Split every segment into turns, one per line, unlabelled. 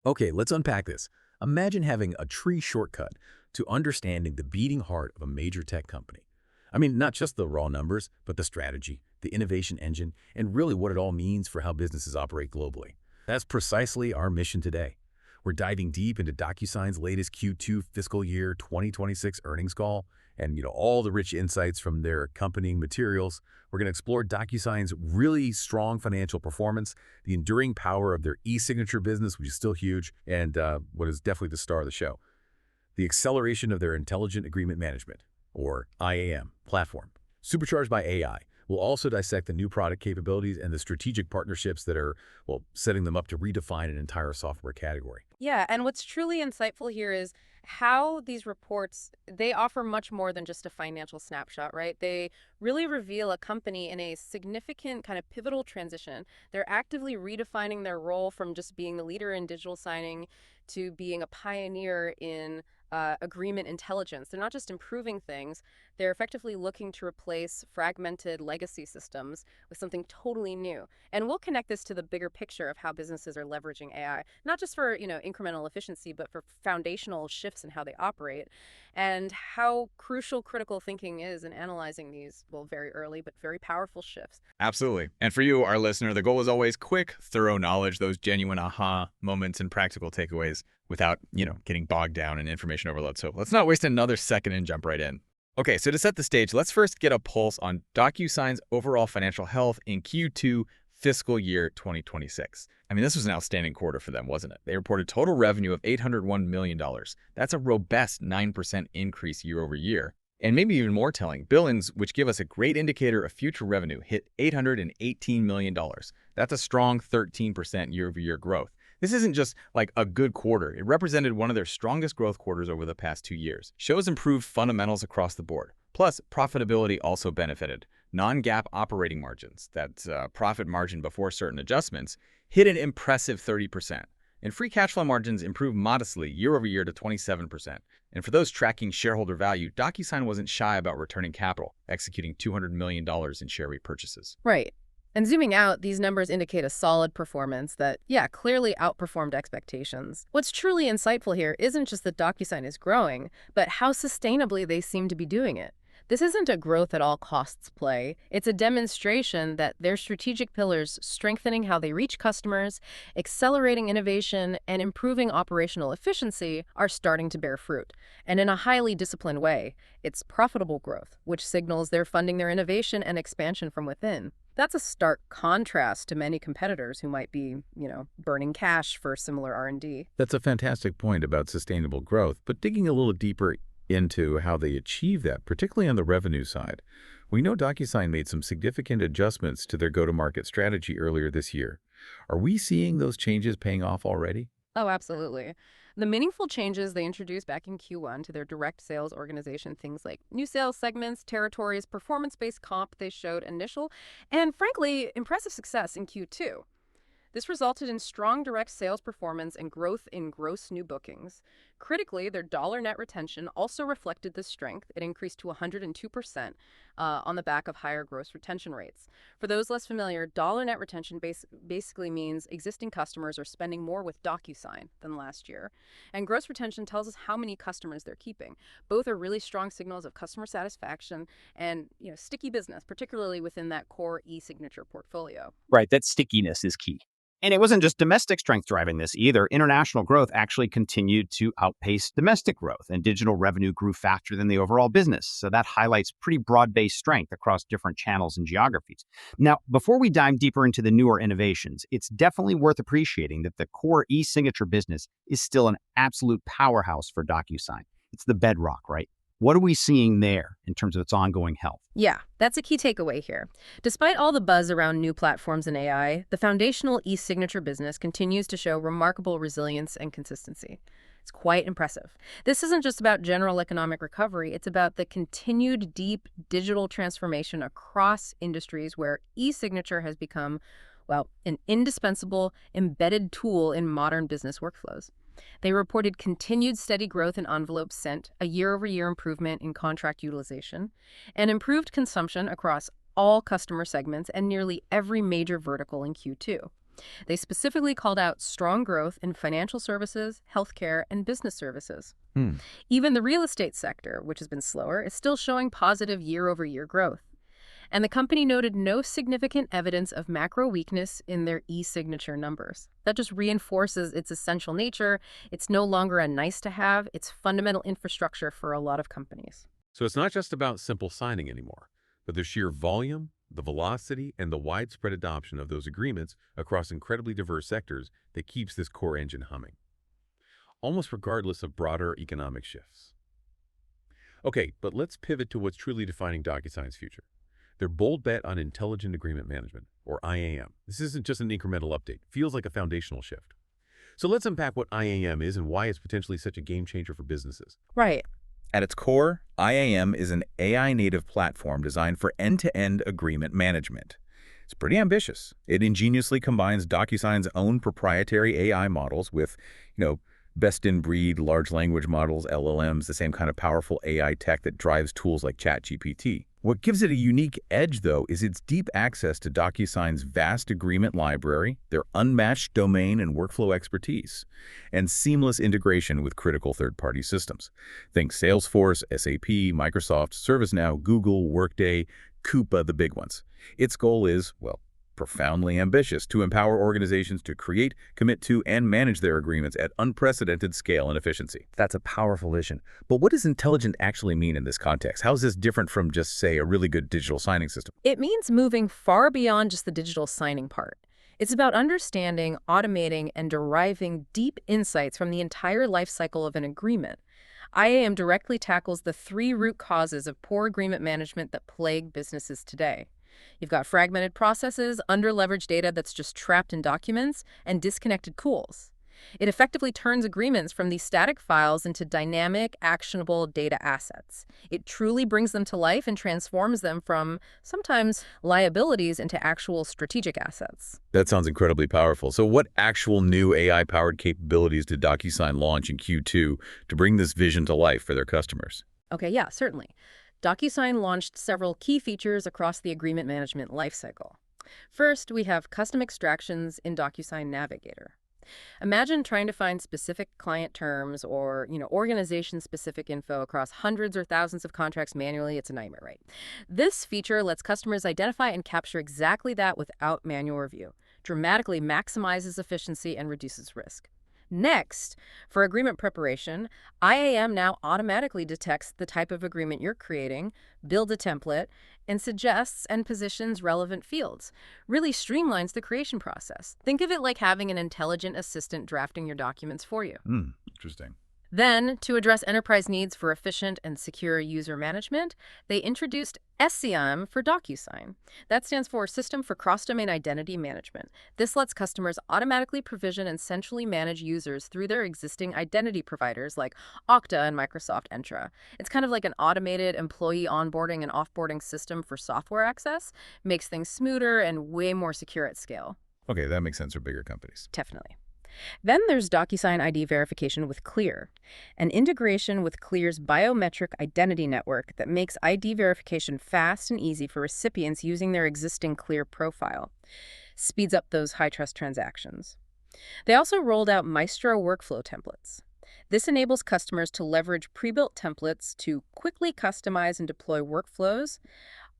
Okay, let's unpack this. Imagine having a tree shortcut to understanding the beating heart of a major tech company. I mean, not just the raw numbers, but the strategy, the innovation engine, and really what it all means for how businesses operate globally. That's precisely our mission today. We're diving deep into DocuSign's latest Q2 fiscal year 2026 earnings call and all the rich insights from their accompanying materials. We're going to explore DocuSign's really strong financial performance, the enduring power of their e-signature business, which is still huge, and what is definitely the star of the show, the acceleration of their intelligent agreement management, or IAM, platform, supercharged by AI. We'll also dissect the new product capabilities and the strategic partnerships that are, well, setting them up to redefine an entire software category.
Yeah, and what's truly insightful here is how these reports, they offer much more than just a financial snapshot, right? They really reveal a company in a significant kind of pivotal transition. They're actively redefining their role from just being the leader in digital signing to being a pioneer in agreement intelligence. They're not just improving things, they're effectively looking to replace fragmented legacy systems with something totally new. And we'll connect this to the bigger picture of how businesses are leveraging AI, not just for, incremental efficiency, but for foundational shifts in how they operate and how crucial critical thinking is in analyzing these, well, very early but very powerful shifts.
Absolutely. And for you, our listener, the goal is always quick, thorough knowledge, those genuine aha moments and practical takeaways without, getting bogged down in information overload. So let's not waste another second and jump right in. Okay, so to set the stage, let's first get a pulse on DocuSign's overall financial health in Q2 fiscal year 2026. I mean, this was an outstanding quarter for them, wasn't it? They reported total revenue of $801 million. That's a robust 9% increase year over year. And maybe even more telling, billings, which give us a great indicator of future revenue, hit $818 million. That's a strong 13% year-over-year growth. This isn't just like a good quarter. It represented one of their strongest growth quarters over the past 2 years. Shows improved fundamentals across the board. Plus, profitability also benefited. Non-GAAP operating margins, that's profit margin before certain adjustments, hit an impressive 30%. And free cash flow margins improved modestly year over year to 27%. And for those tracking shareholder value, DocuSign wasn't shy about returning capital, executing $200 million in share repurchases.
Right. And zooming out, these numbers indicate a solid performance that, yeah, clearly outperformed expectations. What's truly insightful here isn't just that DocuSign is growing, but how sustainably they seem to be doing it. This isn't a growth at all costs play. It's a demonstration that their strategic pillars, strengthening how they reach customers, accelerating innovation, and improving operational efficiency, are starting to bear fruit. And in a highly disciplined way, it's profitable growth, which signals they're funding their innovation and expansion from within. That's a stark contrast to many competitors who might be, burning cash for similar R&D.
That's a fantastic point about sustainable growth, but digging a little deeper into how they achieve that, particularly on the revenue side. We know DocuSign made some significant adjustments to their go-to-market strategy earlier this year. Are we seeing those changes paying off already?
Oh, absolutely. The meaningful changes they introduced back in Q1 to their direct sales organization, things like new sales segments, territories, performance-based comp, they showed initial and, frankly, impressive success in Q2. This resulted in strong direct sales performance and growth in gross new bookings. Critically, their dollar net retention also reflected this strength. It increased to 102% on the back of higher gross retention rates. For those less familiar, dollar net retention basically means existing customers are spending more with DocuSign than last year. And gross retention tells us how many customers they're keeping. Both are really strong signals of customer satisfaction and sticky business, particularly within that core e-signature portfolio.
Right, that stickiness is key. And it wasn't just domestic strength driving this either. International growth actually continued to outpace domestic growth, and digital revenue grew faster than the overall business. So that highlights pretty broad-based strength across different channels and geographies. Now, before we dive deeper into the newer innovations, it's definitely worth appreciating that the core e-signature business is still an absolute powerhouse for DocuSign. It's the bedrock, right? What are we seeing there in terms of its ongoing health?
Yeah, that's a key takeaway here. Despite all the buzz around new platforms and AI, the foundational e-signature business continues to show remarkable resilience and consistency. It's quite impressive. This isn't just about general economic recovery. It's about the continued deep digital transformation across industries where e-signature has become, well, an indispensable embedded tool in modern business workflows. They reported continued steady growth in envelopes sent, a year-over-year improvement in contract utilization, and improved consumption across all customer segments and nearly every major vertical in Q2. They specifically called out strong growth in financial services, healthcare, and business services.
Hmm.
Even the real estate sector, which has been slower, is still showing positive year-over-year growth. And the company noted no significant evidence of macro weakness in their eSignature numbers. That just reinforces its essential nature. It's no longer a nice-to-have. It's fundamental infrastructure for a lot of companies.
So it's not just about simple signing anymore, but the sheer volume, the velocity, and the widespread adoption of those agreements across incredibly diverse sectors that keeps this core engine humming, almost regardless of broader economic shifts. Okay, but let's pivot to what's truly defining Docusign's future. Their bold bet on Intelligent Agreement Management, or IAM. This isn't just an incremental update. It feels like a foundational shift. So let's unpack what IAM is and why it's potentially such a game changer for businesses.
Right.
At its core, IAM is an AI-native platform designed for end-to-end agreement management. It's pretty ambitious. It ingeniously combines Docusign's own proprietary AI models with, best-in-breed large language models, LLMs, the same kind of powerful AI tech that drives tools like ChatGPT. What gives it a unique edge, though, is its deep access to Docusign's vast agreement library, their unmatched domain and workflow expertise, and seamless integration with critical third-party systems. Think Salesforce, SAP, Microsoft, ServiceNow, Google, Workday, Coupa, the big ones. Its goal is, well, profoundly ambitious, to empower organizations to create, commit to, and manage their agreements at unprecedented scale and efficiency.
That's a powerful vision. But what does intelligent actually mean in this context? How is this different from just, say, a really good digital signing system?
It means moving far beyond just the digital signing part. It's about understanding, automating, and deriving deep insights from the entire life cycle of an agreement. IAM directly tackles the 3 root causes of poor agreement management that plague businesses today. You've got fragmented processes, under-leveraged data that's just trapped in documents, and disconnected tools. It effectively turns agreements from these static files into dynamic, actionable data assets. It truly brings them to life and transforms them from, sometimes, liabilities into actual strategic assets.
That sounds incredibly powerful. So what actual new AI-powered capabilities did Docusign launch in Q2 to bring this vision to life for their customers?
Okay, yeah, certainly. Docusign launched several key features across the agreement management lifecycle. First, we have custom extractions in Docusign Navigator. Imagine trying to find specific client terms or, organization-specific info across hundreds or thousands of contracts manually. It's a nightmare, right? This feature lets customers identify and capture exactly that without manual review, dramatically maximizes efficiency and reduces risk. Next, for agreement preparation, IAM now automatically detects the type of agreement you're creating, builds a template, and suggests and positions relevant fields. Really streamlines the creation process. Think of it like having an intelligent assistant drafting your documents for you.
Interesting.
Then, to address enterprise needs for efficient and secure user management, they introduced SCM for Docusign. That stands for System for Cross-Domain Identity Management. This lets customers automatically provision and centrally manage users through their existing identity providers like Okta and Microsoft Entra. It's kind of like an automated employee onboarding and offboarding system for software access. Makes things smoother and way more secure at scale.
Okay, that makes sense for bigger companies.
Definitely. Then there's Docusign ID Verification with Clear, an integration with Clear's biometric identity network that makes ID verification fast and easy for recipients using their existing Clear profile. Speeds up those high-trust transactions. They also rolled out Maestro workflow templates. This enables customers to leverage pre-built templates to quickly customize and deploy workflows,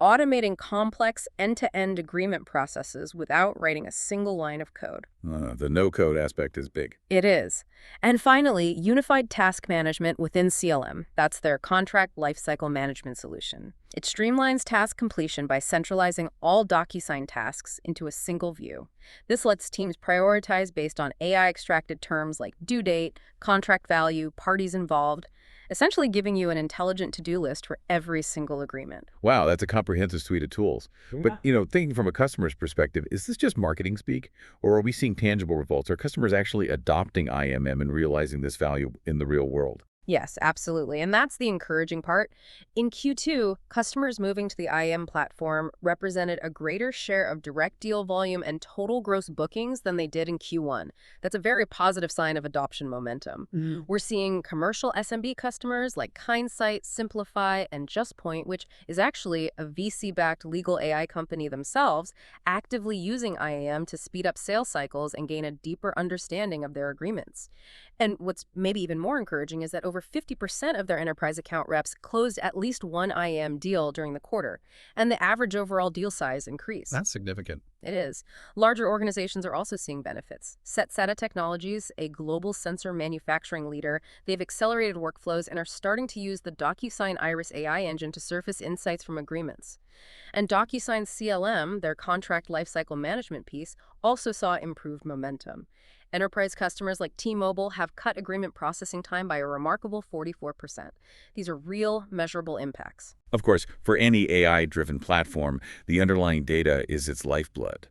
automating complex end-to-end agreement processes without writing a single line of code.
The no-code aspect is big.
It is. And finally, unified task management within CLM. That's their contract lifecycle management solution. It streamlines task completion by centralizing all Docusign tasks into a single view. This lets teams prioritize based on AI-extracted terms like due date, contract value, parties involved, essentially giving you an intelligent to-do list for every single agreement.
Wow, that's a comprehensive suite of tools. But, thinking from a customer's perspective, is this just marketing speak? Or are we seeing tangible results? Are customers actually adopting IMM and realizing this value in the real world?
Yes, absolutely. And that's the encouraging part. In Q2, customers moving to the IAM platform represented a greater share of direct deal volume and total gross bookings than they did in Q1. That's a very positive sign of adoption momentum. We're seeing commercial SMB customers like Kindsight, Simplify, and JustPoint, which is actually a VC-backed legal AI company themselves, actively using IAM to speed up sales cycles and gain a deeper understanding of their agreements. And what's maybe even more encouraging is that over 50% of their enterprise account reps closed at least one IAM deal during the quarter, and the average overall deal size increased.
That's significant.
It is. Larger organizations are also seeing benefits. SetSata Technologies, a global sensor manufacturing leader, they've accelerated workflows and are starting to use the Docusign Iris AI engine to surface insights from agreements. And Docusign CLM, their contract lifecycle management piece, also saw improved momentum. Enterprise customers like T-Mobile have cut agreement processing time by a remarkable 44%. These are real, measurable impacts.
Of course, for any AI-driven platform, the underlying data is its lifeblood.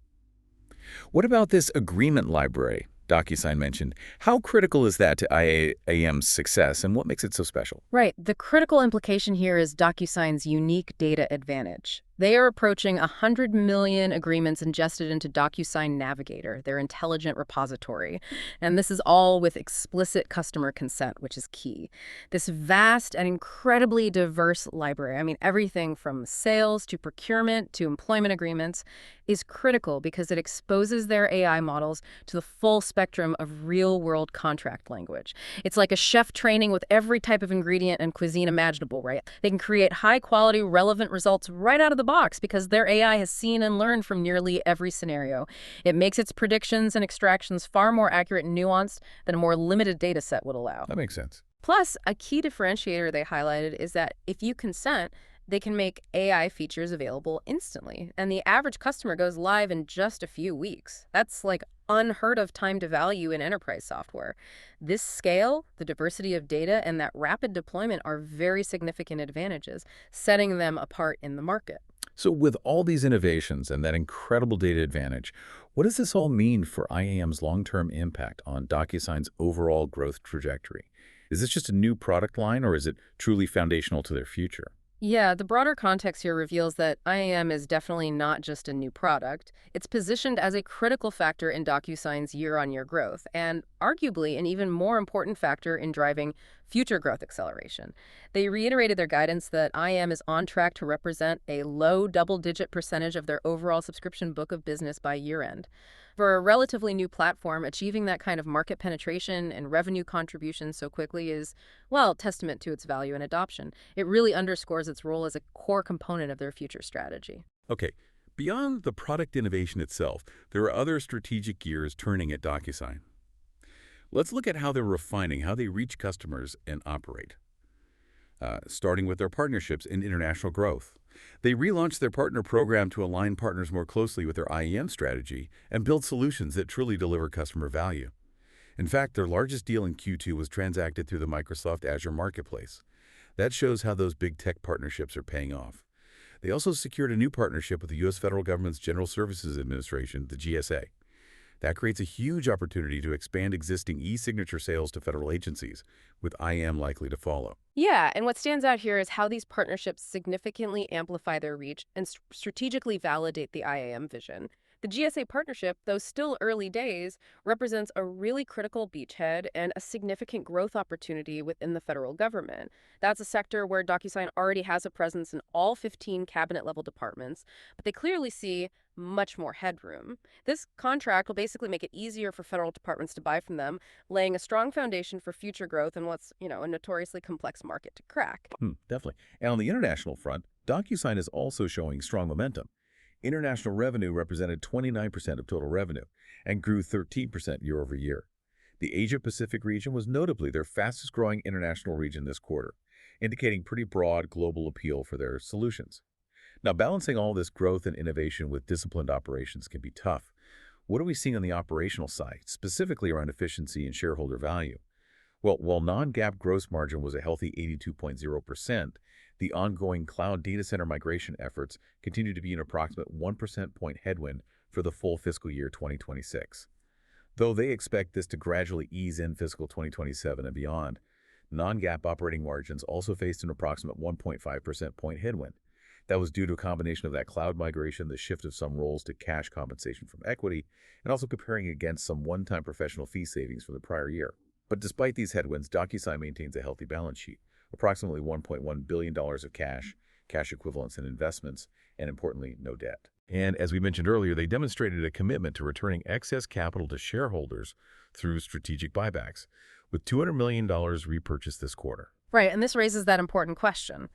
What about this agreement library Docusign mentioned? How critical is that to IAM's success, and what makes it so special?
Right. The critical implication here is DocuSign's unique data advantage. They are approaching 100 million agreements ingested into Docusign Navigator, their intelligent repository. And this is all with explicit customer consent, which is key. This vast and incredibly diverse library, I mean, everything from sales to procurement to employment agreements, is critical because it exposes their AI models to the full spectrum of real-world contract language. It's like a chef training with every type of ingredient and cuisine imaginable, right? They can create high-quality, relevant results right out of the box because their AI has seen and learned from nearly every scenario. It makes its predictions and extractions far more accurate and nuanced than a more limited data set would allow.
That makes sense.
Plus, a key differentiator they highlighted is that if you consent, they can make AI features available instantly, and the average customer goes live in just a few weeks. That's like unheard of time to value in enterprise software. This scale, the diversity of data, and that rapid deployment are very significant advantages, setting them apart in the market.
So with all these innovations and that incredible data advantage, what does this all mean for IAM's long-term impact on DocuSign's overall growth trajectory? Is this just a new product line, or is it truly foundational to their future?
Yeah, the broader context here reveals that IAM is definitely not just a new product. It's positioned as a critical factor in DocuSign's year-on-year growth, and arguably an even more important factor in driving future growth acceleration. They reiterated their guidance that IAM is on track to represent a low double-digit percentage of their overall subscription book of business by year-end. For a relatively new platform, achieving that kind of market penetration and revenue contribution so quickly is, well, testament to its value and adoption. It really underscores its role as a core component of their future strategy.
Okay, beyond the product innovation itself, there are other strategic gears turning at DocuSign. Let's look at how they're refining how they reach customers and operate. Starting with their partnerships and international growth. They relaunched their partner program to align partners more closely with their IAM strategy and build solutions that truly deliver customer value. In fact, their largest deal in Q2 was transacted through the Microsoft Azure Marketplace. That shows how those big tech partnerships are paying off. They also secured a new partnership with the U.S. federal government's General Services Administration, the GSA. That creates a huge opportunity to expand existing eSignature sales to federal agencies, with IAM likely to follow.
Yeah, and what stands out here is how these partnerships significantly amplify their reach and strategically validate the IAM vision. The GSA partnership, though still early days, represents a really critical beachhead and a significant growth opportunity within the federal government. That's a sector where DocuSign already has a presence in all 15 cabinet-level departments, but they clearly see much more headroom. This contract will basically make it easier for federal departments to buy from them, laying a strong foundation for future growth in what's, a notoriously complex market to crack.
Definitely. And on the international front, DocuSign is also showing strong momentum. International revenue represented 29% of total revenue and grew 13% year over year. The Asia-Pacific region was notably their fastest-growing international region this quarter, indicating pretty broad global appeal for their solutions. Now, balancing all this growth and innovation with disciplined operations can be tough. What are we seeing on the operational side, specifically around efficiency and shareholder value? Well, while non-GAAP gross margin was a healthy 82.0%, the ongoing cloud data center migration efforts continue to be an approximate 1% point headwind for the full fiscal year 2026. Though they expect this to gradually ease in fiscal 2027 and beyond, Non-GAAP operating margins also faced an approximate 1.5% point headwind. That was due to a combination of that cloud migration, the shift of some roles to cash compensation from equity, and also comparing against some one-time professional fee savings from the prior year. But despite these headwinds, Docusign maintains a healthy balance sheet, approximately $1.1 billion of cash, cash equivalents and investments, and importantly, no debt. And as we mentioned earlier, they demonstrated a commitment to returning excess capital to shareholders through strategic buybacks, with $200 million repurchased this quarter.
Right, and this raises that important question.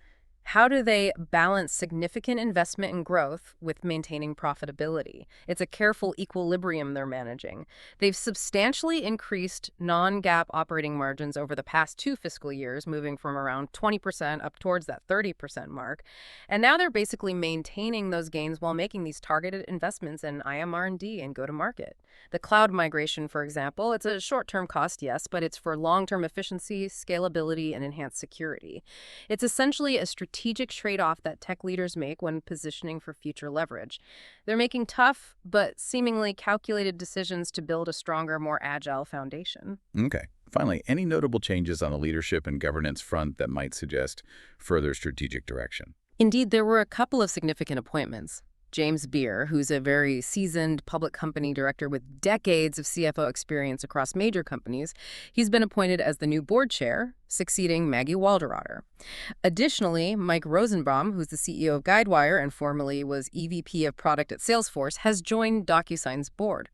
How do they balance significant investment in growth with maintaining profitability? It's a careful equilibrium they're managing. They've substantially increased non-GAAP operating margins over the past 2 fiscal years, moving from around 20% up towards that 30% mark. And now they're basically maintaining those gains while making these targeted investments in IAM R&D and go-to-market. The cloud migration, for example, it's a short-term cost, yes, but it's for long-term efficiency, scalability, and enhanced security. It's essentially a strategic trade-off that tech leaders make when positioning for future leverage. They're making tough but seemingly calculated decisions to build a stronger, more agile foundation.
Okay. Finally, any notable changes on the leadership and governance front that might suggest further strategic direction?
Indeed, there were a couple of significant appointments. James Beer, who's a very seasoned public company director with decades of CFO experience across major companies, he's been appointed as the new board chair, succeeding Maggie Walderotter. Additionally, Mike Rosenbaum, who's the CEO of Guidewire and formerly was EVP of product at Salesforce, has joined Docusign's board.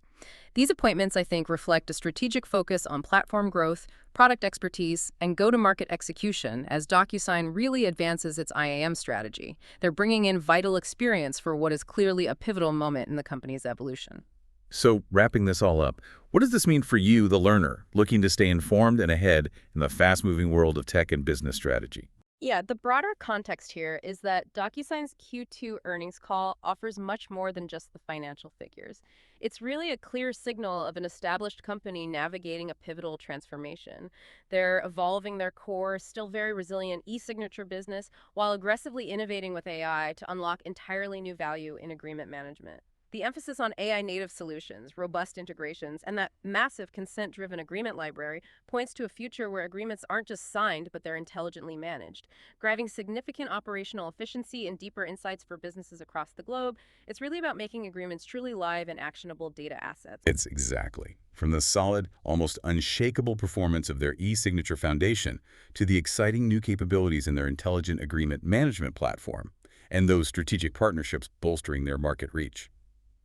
These appointments, I think, reflect a strategic focus on platform growth, product expertise, and go-to-market execution as Docusign really advances its IAM strategy. They're bringing in vital experience for what is clearly a pivotal moment in the company's evolution.
So, wrapping this all up, what does this mean for you, the learner, looking to stay informed and ahead in the fast-moving world of tech and business strategy?
Yeah, the broader context here is that DocuSign's Q2 earnings call offers much more than just the financial figures. It's really a clear signal of an established company navigating a pivotal transformation. They're evolving their core, still very resilient eSignature business while aggressively innovating with AI to unlock entirely new value in agreement management. The emphasis on AI-native solutions, robust integrations, and that massive consent-driven agreement library points to a future where agreements aren't just signed, but they're intelligently managed. Driving significant operational efficiency and deeper insights for businesses across the globe, it's really about making agreements truly live and actionable data assets.
It's exactly. From the solid, almost unshakable performance of their eSignature foundation to the exciting new capabilities in their intelligent agreement management platform, and those strategic partnerships bolstering their market reach.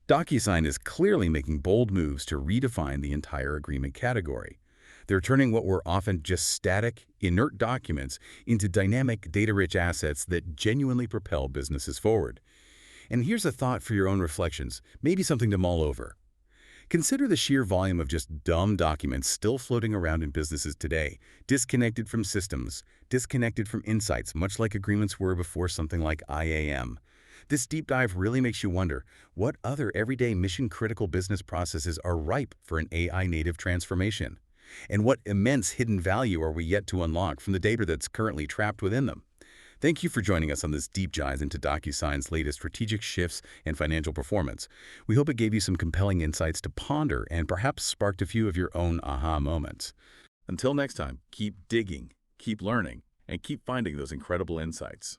Docusign is clearly making bold moves to redefine the entire agreement category. They're turning what were often just static, inert documents into dynamic, data-rich assets that genuinely propel businesses forward. And here's a thought for your own reflections, maybe something to mull over. Consider the sheer volume of just dumb documents still floating around in businesses today, disconnected from systems, disconnected from insights, much like agreements were before something like IAM. This deep dive really makes you wonder, what other everyday mission-critical business processes are ripe for an AI-native transformation? And what immense hidden value are we yet to unlock from the data that's currently trapped within them? Thank you for joining us on this deep dive into Docusign's latest strategic shifts and financial performance. We hope it gave you some compelling insights to ponder and perhaps sparked a few of your own aha moments. Until next time, keep digging, keep learning, and keep finding those incredible insights.